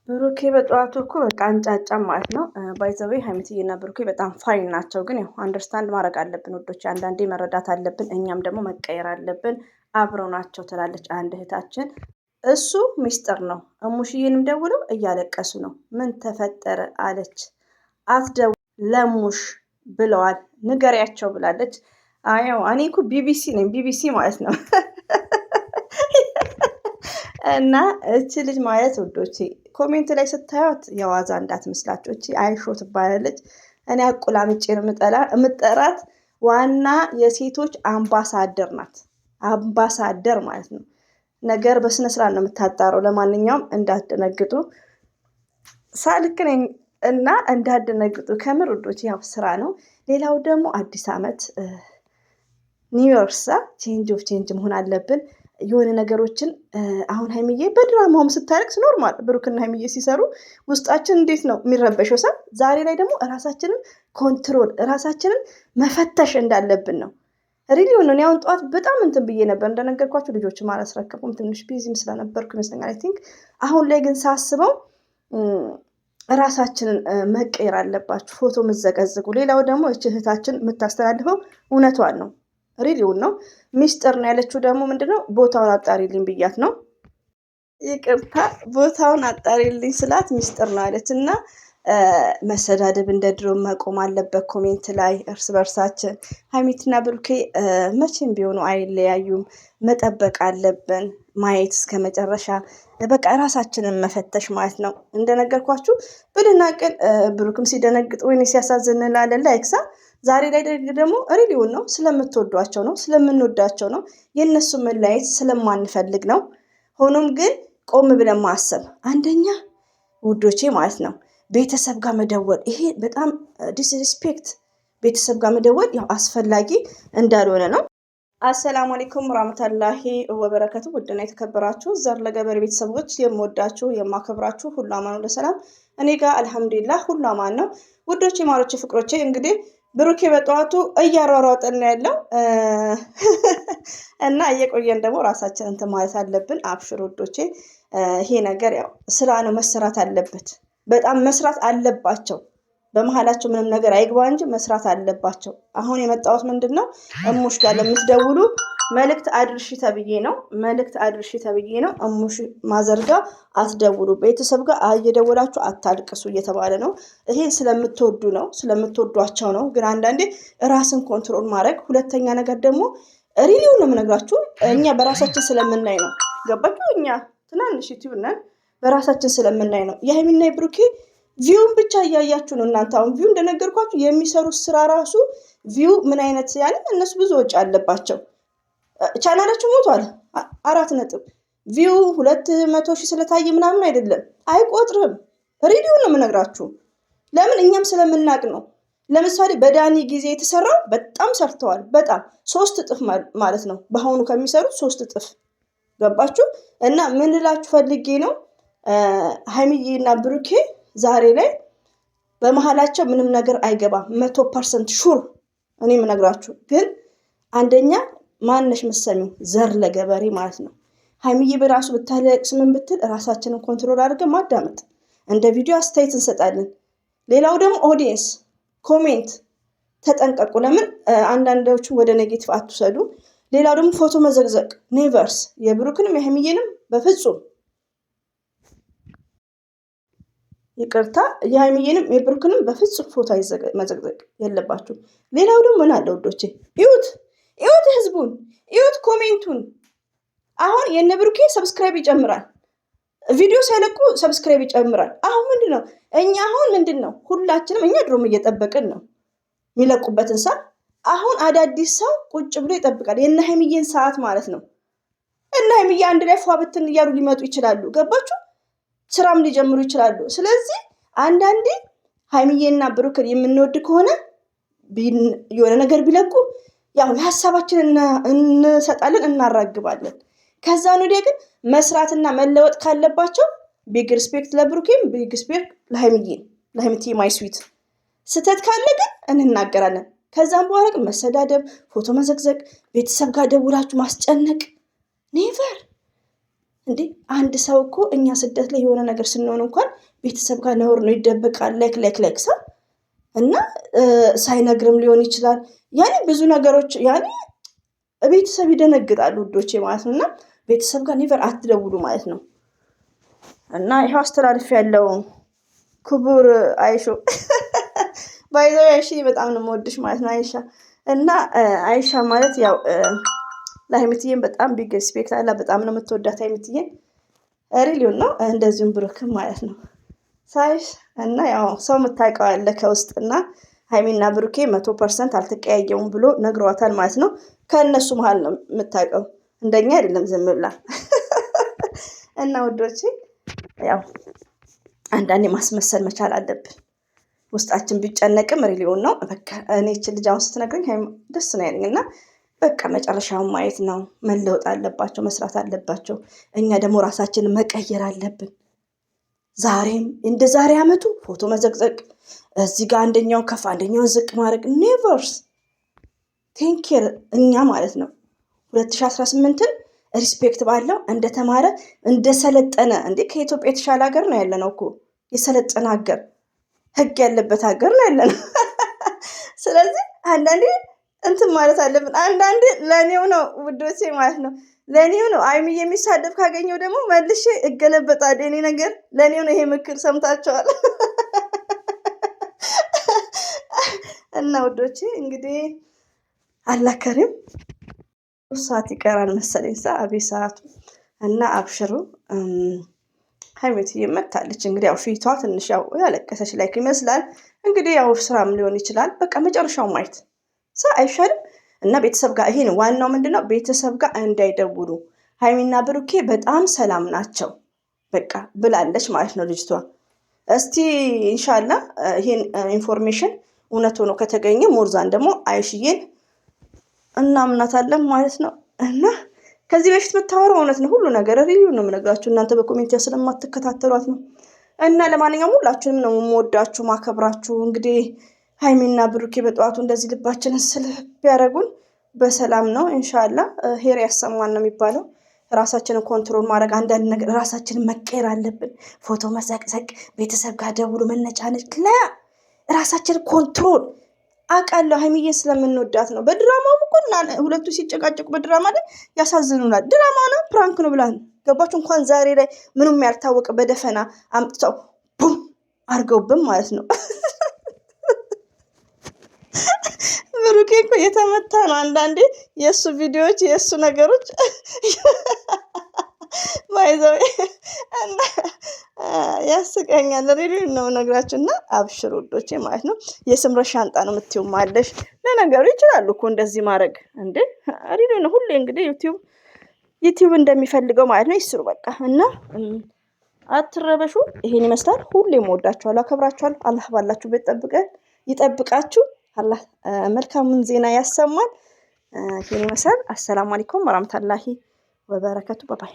ብሩኬ በጠዋቱ እኮ በቃ አንጫጫ ማለት ነው። ባይ ዘ ዌይ ሀይሚትዬና ብሩኬ በጣም ፋይን ናቸው። ግን ያው አንደርስታንድ ማድረግ አለብን ውዶች፣ አንዳንዴ መረዳት አለብን። እኛም ደግሞ መቀየር አለብን። አብረው ናቸው ትላለች አንድ እህታችን። እሱ ሚስጥር ነው። እሙሽዬንም ደውለው እያለቀሱ ነው። ምን ተፈጠረ አለች። አትደው ለሙሽ ብለዋል ንገሪያቸው ብላለች። አዎ እኔ እኮ ቢቢሲ ነኝ፣ ቢቢሲ ማለት ነው። እና እቺ ልጅ ማለት ውዶቼ ኮሜንት ላይ ስታዩት የዋዛ እንዳትመስላችሁ። እቺ አይሾ ትባላለች። እኔ አቁላምጬ ነው የምጠራት። ዋና የሴቶች አምባሳደር ናት። አምባሳደር ማለት ነው። ነገር በስነ ስርዓት ነው የምታጣረው። ለማንኛውም እንዳትደነግጡ ሳልክ ነኝ እና እንዳትደነግጡ ከምር ውዶቼ፣ ያው ስራ ነው። ሌላው ደግሞ አዲስ አመት ኒውዮርሳ ቼንጅ ኦፍ ቼንጅ መሆን አለብን። የሆነ ነገሮችን አሁን ሀይሚዬ በድራማውም ስታለቅስ ኖርማል፣ ብሩክና ሀይሚዬ ሲሰሩ ውስጣችን እንዴት ነው የሚረበሸው? ዛሬ ላይ ደግሞ ራሳችንን ኮንትሮል ራሳችንን መፈተሽ እንዳለብን ነው። ሪሊ ሆነ እኔ አሁን ጠዋት በጣም እንትን ብዬ ነበር እንደነገርኳችሁ፣ ልጆችም አላስረከብኩም ትንሽ ቢዚም ስለነበርኩ ይመስለኛል። አይ ቲንክ አሁን ላይ ግን ሳስበው ራሳችንን መቀየር አለባችሁ። ፎቶ የምትዘቀዝቁ። ሌላው ደግሞ እህታችን የምታስተላልፈው እውነቷን ነው። ሪሊውን ነው። ሚስጥር ነው ያለችው ደግሞ ምንድነው ቦታውን አጣሪልኝ ብያት ነው። ይቅርታ ቦታውን አጣሪልኝ ስላት ሚስጥር ነው ያለች። እና መሰዳደብ እንደ ድሮ መቆም አለበት። ኮሜንት ላይ እርስ በርሳችን ሀይሚትና ብሩኬ መቼም ቢሆኑ አይለያዩም። መጠበቅ አለብን ማየት እስከ መጨረሻ። በቃ ራሳችንን መፈተሽ ማለት ነው። እንደነገርኳችሁ ብልና ቅን ብሩክም ሲደነግጥ ወይኔ ሲያሳዝን እንላለን። ላይክሳ ዛሬ ላይ ደግሞ ሪሊውን ነው። ስለምትወዷቸው ነው፣ ስለምንወዳቸው ነው። የእነሱ መለያየት ስለማንፈልግ ነው። ሆኖም ግን ቆም ብለን ማሰብ አንደኛ ውዶቼ ማለት ነው። ቤተሰብ ጋር መደወል ይሄ በጣም ዲስሪስፔክት፣ ቤተሰብ ጋር መደወል ያው አስፈላጊ እንዳልሆነ ነው። አሰላሙ አለይኩም ወራህመቱላሂ ወበረከቱ። ውድና የተከበራችሁ ዘር ለገበሬ ቤተሰቦች የምወዳችሁ የማከብራችሁ ሁሉ አማኑ ለሰላም እኔ ጋር አልሐምዱሊላህ ሁሉ አማን ነው። ውዶቼ ማሮቼ ፍቅሮቼ እንግዲህ ብሩኬ በጠዋቱ እያሯሯጠን ያለው እና እየቆየን ደግሞ ራሳችን እንትን ማለት አለብን። አብሽር ውዶቼ፣ ይሄ ነገር ያው ስራ ነው፣ መሰራት አለበት። በጣም መስራት አለባቸው። በመሀላቸው ምንም ነገር አይግባ እንጂ መስራት አለባቸው። አሁን የመጣሁት ምንድነው እሙሽ ጋር ለምትደውሉ መልእክት አድርሺ ተብዬ ነው። መልእክት አድርሺ ተብዬ ነው። እሙሽ ማዘርጋ አትደውሉ፣ ቤተሰብ ጋር እየደወላችሁ አታልቅሱ እየተባለ ነው። ይሄን ስለምትወዱ ነው፣ ስለምትወዷቸው ነው። ግን አንዳንዴ ራስን ኮንትሮል ማድረግ። ሁለተኛ ነገር ደግሞ ሪሊው ነው የምነግራችሁ፣ እኛ በራሳችን ስለምናይ ነው። ገባችሁ? እኛ ትናንሽ ዩቲዩብ ነን፣ በራሳችን ስለምናይ ነው። የሀይሚና የብሩኬ ቪውን ብቻ እያያችሁ ነው እናንተ። አሁን ቪው እንደነገርኳችሁ የሚሰሩት ስራ ራሱ ቪው ምን አይነት ያለ እነሱ ብዙ ወጪ አለባቸው። ቻናላችሁ ሞቷል 4 ነጥብ ቪው 200,000 ስለታየ ምናምን አይደለም፣ አይቆጥርም። ሪዲዮ ነው የምነግራችሁ። ለምን? እኛም ስለምናቅ ነው። ለምሳሌ በዳኒ ጊዜ የተሰራው በጣም ሰርተዋል። በጣም 3 እጥፍ ማለት ነው፣ በአሁኑ ከሚሰሩት 3 እጥፍ። ገባችሁ? እና ምን ልላችሁ ፈልጌ ነው ሀይሚዬና ብሩኬ ዛሬ ላይ በመሀላቸው ምንም ነገር አይገባም። 100% ሹር እኔ የምነግራችሁ። ግን አንደኛ ማነሽ መሰሚው ዘር ለገበሬ ማለት ነው። ሀይሚዬ በራሱ ብታለቅስ ምን ብትል ራሳችንን ኮንትሮል አድርገን ማዳመጥ፣ እንደ ቪዲዮ አስተያየት እንሰጣለን። ሌላው ደግሞ ኦዲየንስ ኮሜንት ተጠንቀቁ። ለምን አንዳንዶቹ ወደ ኔጌቲቭ አትውሰዱ። ሌላው ደግሞ ፎቶ መዘግዘቅ ኔቨርስ፣ የብሩክንም የሀይሚዬንም በፍጹም ይቅርታ፣ የሀይሚዬንም የብሩክንም በፍጹም ፎቶ መዘግዘቅ የለባችሁ። ሌላው ደግሞ ምን አለ ወዶቼ፣ ይዩት ህዝቡን ይዩት፣ ኮሜንቱን። አሁን የነ ብሩኬ ሰብስክራይብ ይጨምራል፣ ቪዲዮ ሳይለቁ ሰብስክራይብ ይጨምራል። አሁን ምንድነው እኛ አሁን ምንድነው ሁላችንም እኛ ድሮም እየጠበቅን ነው የሚለቁበትን ሰዓት። አሁን አዳዲስ ሰው ቁጭ ብሎ ይጠብቃል፣ የነ ሀይሚዬን ሰዓት ማለት ነው። እና ሀይሚዬ አንድ ላይ ፏ ብትን እያሉ ሊመጡ ይችላሉ። ገባችሁ? ስራም ሊጀምሩ ይችላሉ። ስለዚህ አንዳንዴ ሀይሚዬና ብሩክን የምንወድ ከሆነ የሆነ ነገር ቢለቁ ያው የሀሳባችንን እንሰጣለን፣ እናራግባለን። ከዛ ወዲያ ግን መስራትና መለወጥ ካለባቸው ቢግ ሪስፔክት ለብሩኬም ቢግ ሪስፔክት ለሀይሚዬ ማይ ስዊት። ስህተት ካለ ግን እንናገራለን። ከዛም በኋላ ግን መሰዳደብ፣ ፎቶ መዘግዘግ፣ ቤተሰብ ጋር ደውላችሁ ማስጨነቅ ኔቨር። እንዴ አንድ ሰው እኮ እኛ ስደት ላይ የሆነ ነገር ስንሆን እንኳን ቤተሰብ ጋር ነውር ነው፣ ይደበቃል። ላይክ ሳ እና ሳይነግርም ሊሆን ይችላል። ያኔ ብዙ ነገሮች ያኔ ቤተሰብ ይደነግጣሉ ውዶቼ ማለት ነው። እና ቤተሰብ ጋር ኔቨር አትደውሉ ማለት ነው። እና ይኸው አስተላልፍ ያለው ክቡር አይሾ ባይዘው አይሺ በጣም ነው የምወድሽ ማለት ነው አይሻ። እና አይሻ ማለት ያው ለሀይሚትዬን በጣም ቢግ ሪስፔክት አለ። በጣም ነው የምትወዳት ሀይሚትዬን ሪሊውን ነው። እንደዚሁም ብሩክም ማለት ነው ሳይሽ እና ያው ሰው የምታውቀው አለ ከውስጥ እና ሀይሚና ብሩኬ 100% አልተቀያየሙም ብሎ ነግሯታል ማለት ነው። ከእነሱ መሀል ነው የምታውቀው፣ እንደኛ አይደለም ዝም ብላ እና ውዶቼ ያው አንዳንዴ ማስመሰል መቻል አለብን። ውስጣችን ቢጨነቅም ሪሊውን ነው። በቃ እኔ እችን ልጅ አሁን ስትነግረኝ ደስ ነው ያለኝ እና በቃ መጨረሻውን ማየት ነው። መለወጥ አለባቸው፣ መስራት አለባቸው። እኛ ደግሞ ራሳችንን መቀየር አለብን። ዛሬም እንደ ዛሬ አመቱ ፎቶ መዘቅዘቅ፣ እዚህ ጋር አንደኛውን ከፍ አንደኛውን ዝቅ ማድረግ ኔቨርስ ቴንኬር እኛ ማለት ነው 2018ን ሪስፔክት ባለው እንደተማረ እንደሰለጠነ እንዴ ከኢትዮጵያ የተሻለ ሀገር ነው ያለነው እኮ የሰለጠነ ሀገር ህግ ያለበት ሀገር ነው ያለነው። ስለዚህ አንዳንዴ እንትን ማለት አለብን። አንዳንዴ ለእኔው ነው ውዶቼ ማለት ነው ለእኔው ነው። አይሚ የሚሳደብ ካገኘው ደግሞ መልሼ እገለበጣለሁ። እኔ ነገር ለእኔው ነው። ይሄ ምክር ሰምታችኋል። እና ውዶቼ እንግዲህ አላከሪም ሰዓት ይቀራል መሰለኝ አቤት ሰዓቱ። እና አብሽሩ ሀይሚትዬ መታለች። እንግዲህ ያው ፊቷ ትንሽ ያው ያለቀሰች ላይክ ይመስላል። እንግዲህ ያው ስራም ሊሆን ይችላል። በቃ መጨረሻው ማየት አይሻልም? እና ቤተሰብ ጋር ይሄን ዋናው ምንድነው ቤተሰብ ጋር እንዳይደውሉ። ሀይሚና ብሩኬ በጣም ሰላም ናቸው በቃ ብላለች ማለት ነው ልጅቷ። እስቲ ኢንሻአላ ይሄን ኢንፎርሜሽን እውነት ሆኖ ከተገኘ ሞርዛን ደግሞ አይሽዬን እናምናታለን ማለት ነው። እና ከዚህ በፊት የምታወራው እውነት ነው ሁሉ ነገር ሪቪው ነው የምነግራችሁ። እናንተ በኮሜንት ስለማትከታተሏት ነው። እና ለማንኛውም ሁላችሁንም ነው የምወዳችሁ ማከብራችሁ። እንግዲህ ሀይሚና ብሩኬ በጠዋቱ እንደዚህ ልባችንን ስልብ ቢያደርጉን በሰላም ነው ኢንሻአላ። ሄር ያሰማን ነው የሚባለው። ራሳችንን ኮንትሮል ማድረግ፣ አንዳንድ ነገር ራሳችንን መቀየር አለብን። ፎቶ መዘቅዘቅ፣ ቤተሰብ ጋር ደውሎ መነጫነጭ ራሳችንን ኮንትሮል አውቃለሁ። ሀይሚዬ ስለምንወዳት ነው። በድራማው እኮ ሁለቱ ሲጨቃጨቁ በድራማ ላይ ያሳዝኑናል። ድራማ ነው ፕራንክ ነው ብላን ገባችሁ። እንኳን ዛሬ ላይ ምንም ያልታወቀ በደፈና አምጥተው ቡም አድርገውብን ማለት ነው። ብሩኬ እኮ የተመታ ነው። አንዳንዴ የእሱ ቪዲዮዎች የእሱ ነገሮች ባይዘው እና ያስቀኛል። ሪሊ ነው ነግራችሁ። እና አብሽር ውዶቼ ማለት ነው። የስምረት ሻንጣ ነው የምትይው ማለሽ። ለነገሩ ይችላሉ እኮ እንደዚህ ማድረግ እንዴ ሪሊ ነው። ሁሌ እንግዲህ ዩቲዩብ እንደሚፈልገው ማለት ነው ይስሩ በቃ። እና አትረበሹ። ይሄን ይመስላል። ሁሌም ወዳችኋለሁ፣ አከብራችኋለሁ። አላህ ባላችሁ ቤት ይጠብቃችሁ። አላህ መልካሙን ዜና ያሰማል። ይሄን ይመስላል። አሰላሙ አለይኩም ወራህመቱላሂ ወበረከቱ። ባባይ